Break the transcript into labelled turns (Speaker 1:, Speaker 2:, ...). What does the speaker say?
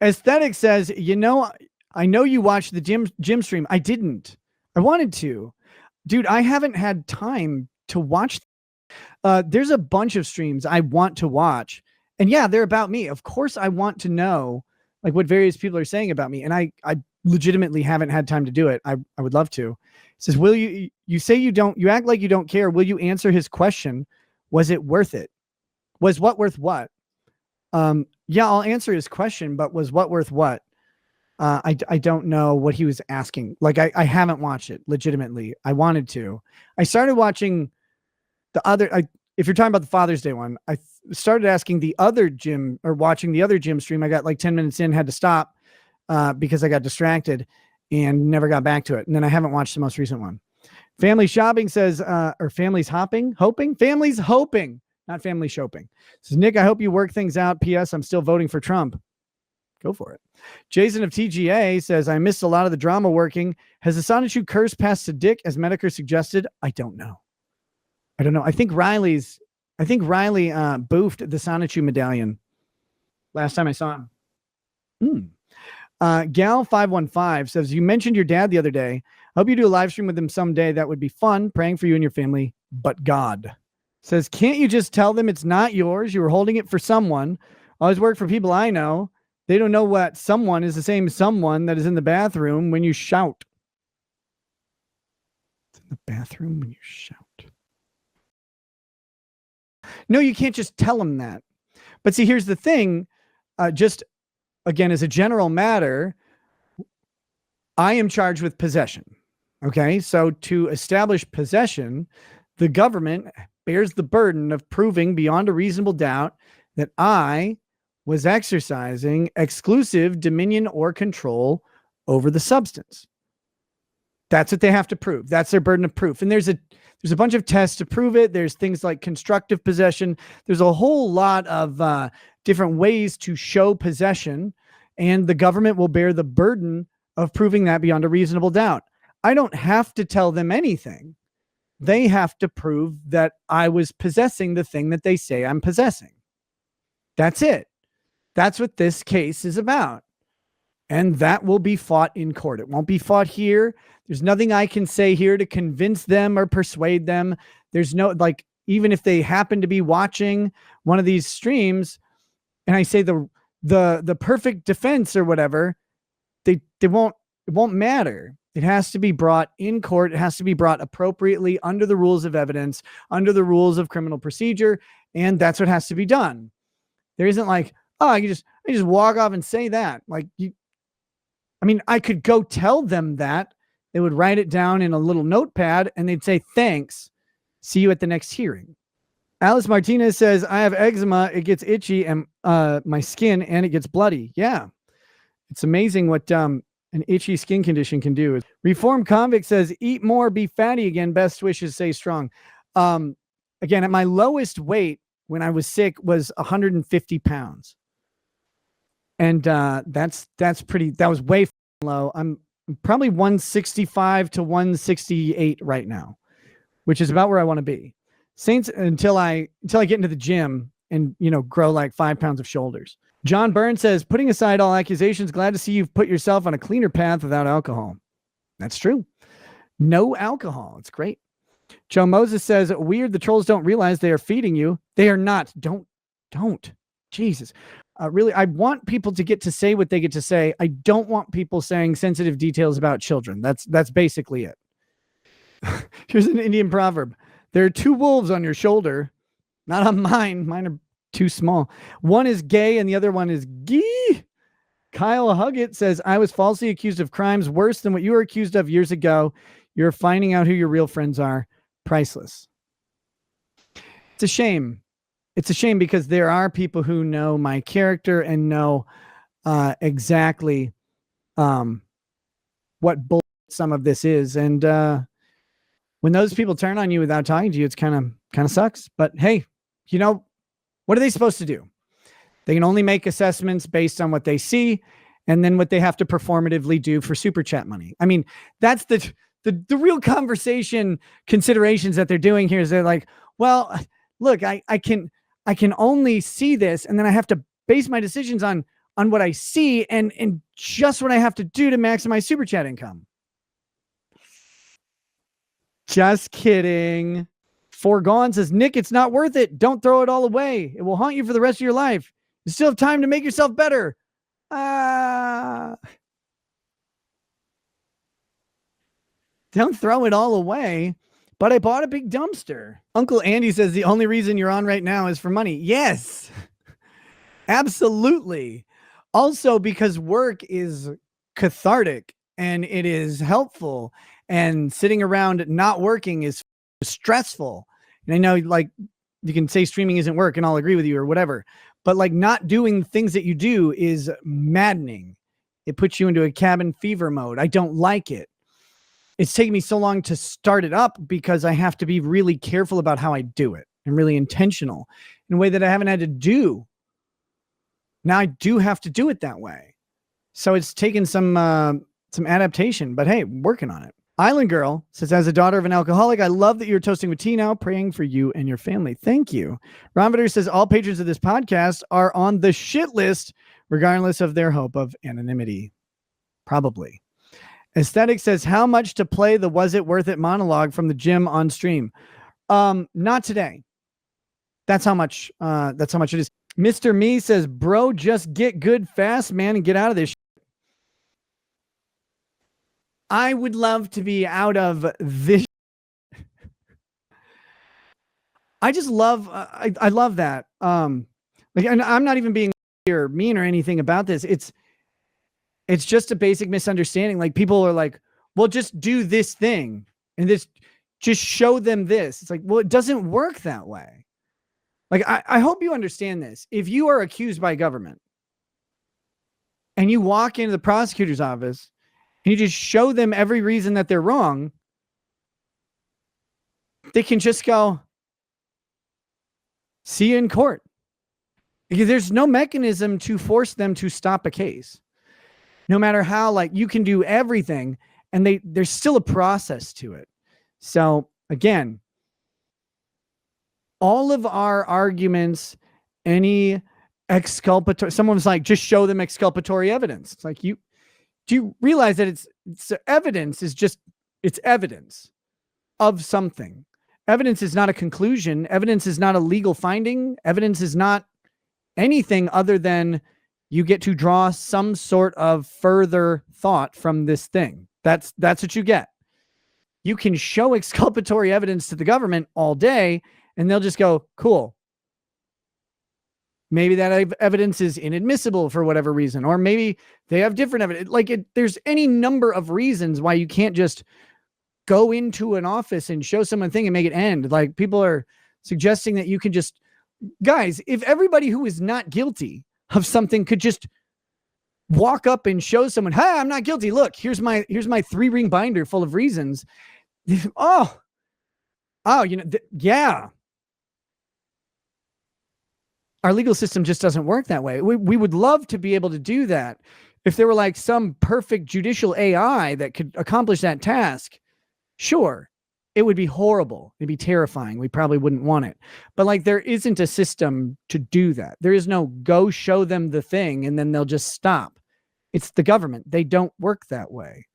Speaker 1: Aesthetic says, I know you watched the gym stream. I didn't. I wanted to. Dude, I haven't had time to watch. There's a bunch of streams I want to watch. And yeah, they're about me. Of course, I want to know like what various people are saying about me. And I legitimately haven't had time to do it. I would love to. It says, will you say you act like you don't care. Will you answer his question? Was it worth it? Was what worth what? Yeah, I'll answer his question, but was what worth what? I don't know what he was asking. Like, I haven't watched it legitimately. I wanted to. I started watching the other, if you're talking about the Father's Day one, I started asking the other gym or watching the other gym stream. I got like 10 minutes in, had to stop because I got distracted and never got back to it. And then I haven't watched the most recent one. Family Shopping says, or Family's Hoping, Family's Hoping, not Family Shopping. Says, Nick, I hope you work things out. P.S. I'm still voting for Trump. Go for it. Jason of TGA says, I missed a lot of the drama working. Has the Sonichu curse passed to Dick as Medicare suggested? I don't know. I think Riley boofed the Sonichu medallion last time I saw him. Gal515 says, you mentioned your dad the other day. Hope you do a live stream with him someday. That would be fun. Praying for you and your family. But God says, can't you just tell them it's not yours? You were holding it for someone. Always work for people I know. They don't know what someone is the same someone that is in the bathroom when you shout. It's in the bathroom when you shout. No, you can't just tell them that. But see, here's the thing. Just again, as a general matter, I am charged with possession. Okay. So to establish possession, the government bears the burden of proving beyond a reasonable doubt that I was exercising exclusive dominion or control over the substance. That's what they have to prove. That's their burden of proof. And there's a bunch of tests to prove it. There's things like constructive possession. There's a whole lot of different ways to show possession, and the government will bear the burden of proving that beyond a reasonable doubt. I don't have to tell them anything. They have to prove that I was possessing the thing that they say I'm possessing. That's it. That's what this case is about. And that will be fought in court. It won't be fought here. There's nothing I can say here to convince them or persuade them. There's no, like, even if they happen to be watching one of these streams and I say the perfect defense or whatever, it won't matter. It has to be brought in court. It has to be brought appropriately under the rules of evidence, under the rules of criminal procedure. And that's what has to be done. There isn't like, oh, I just walk off and say that. Like, I could go tell them that. They would write it down in a little notepad and they'd say, thanks. See you at the next hearing. Alice Martinez says, I have eczema. It gets itchy and my skin and it gets bloody. Yeah. It's amazing what an itchy skin condition can do. Reformed Convict says, eat more, be fatty again. Best wishes, stay strong. Again, at my lowest weight when I was sick was 150 pounds. And that was way low. I'm probably 165 to 168 right now, which is about where I want to be. Saints until I get into the gym and, grow like 5 pounds of shoulders. John Burns says, putting aside all accusations, glad to see you've put yourself on a cleaner path without alcohol. That's true. No alcohol. It's great. Joe Moses says, weird. The trolls don't realize they are feeding you. They are not. Don't. Jesus. Really, I want people to get to say what they get to say. I don't want people saying sensitive details about children. That's basically it. Here's an Indian proverb. There are two wolves on your shoulder, not on mine. Mine are too small. One is gay and the other one is gee. Kyle Huggett says, I was falsely accused of crimes worse than what you were accused of years ago. You're finding out who your real friends are. Priceless. It's a shame. It's a shame because there are people who know my character and know exactly what bull some of this is. And when those people turn on you without talking to you, it's kind of sucks. But hey, what are they supposed to do? They can only make assessments based on what they see and then what they have to performatively do for super chat money. I mean, that's the real conversation considerations that they're doing here is they're like, well, look, I can only see this, and then I have to base my decisions on on what I see and just what I have to do to maximize super chat income. Just kidding. Foregone says, Nick, it's not worth it. Don't throw it all away. It will haunt you for the rest of your life. You still have time to make yourself better. Don't throw it all away. But I bought a big dumpster. Uncle Andy says the only reason you're on right now is for money. Yes, absolutely. Also because work is cathartic and it is helpful, and sitting around not working is stressful. And I know, like, you can say streaming isn't work and I'll agree with you or whatever, but like not doing things that you do is maddening. It puts you into a cabin fever mode. I don't like it. It's taken me so long to start it up because I have to be really careful about how I do it and really intentional in a way that I haven't had to do. Now I do have to do it that way. So it's taken some adaptation, but hey, working on it. Island Girl says, as a daughter of an alcoholic, I love that you're toasting with tea now, praying for you and your family. Thank you. Ron Vitter says, all patrons of this podcast are on the shit list, regardless of their hope of anonymity. Probably. Aesthetic says, how much to play the Was It Worth It monologue from the gym on stream? Not today. That's how much it is. Mr. Me says, bro, just get good fast, man, and get out of this. I would love to be out of this. I just love, I love that. Like, and I'm not even being mean or anything about this. It's just a basic misunderstanding. Like, people are like, well, just do this thing and this, just show them this. It's like, well, it doesn't work that way. Like, I hope you understand this. If you are accused by government and you walk into the prosecutor's office and you just show them every reason that they're wrong, they can just go, see you in court. Because there's no mechanism to force them to stop a case. No matter how, like, you can do everything, and there's still a process to it. So again, all of our arguments, any exculpatory, someone's like, just show them exculpatory evidence. It's like, do you realize that it's evidence is just, it's evidence of something. Evidence is not a conclusion. Evidence is not a legal finding. Evidence is not anything other than you get to draw some sort of further thought from this thing. That's what you get. You can show exculpatory evidence to the government all day and they'll just go, cool. Maybe that evidence is inadmissible for whatever reason, or maybe they have different evidence. Like, there's any number of reasons why you can't just go into an office and show someone a thing and make it end. Like, people are suggesting that you can just, guys, if everybody who is not guilty of something could just walk up and show someone, hey, I'm not guilty. Look, here's my 3-ring binder full of reasons. Oh, yeah. Our legal system just doesn't work that way. We would love to be able to do that. If there were like some perfect judicial AI that could accomplish that task, sure, it would be horrible. It'd be terrifying. We probably wouldn't want it. But like, there isn't a system to do that. There is no go show them the thing and then they'll just stop. It's the government. They don't work that way.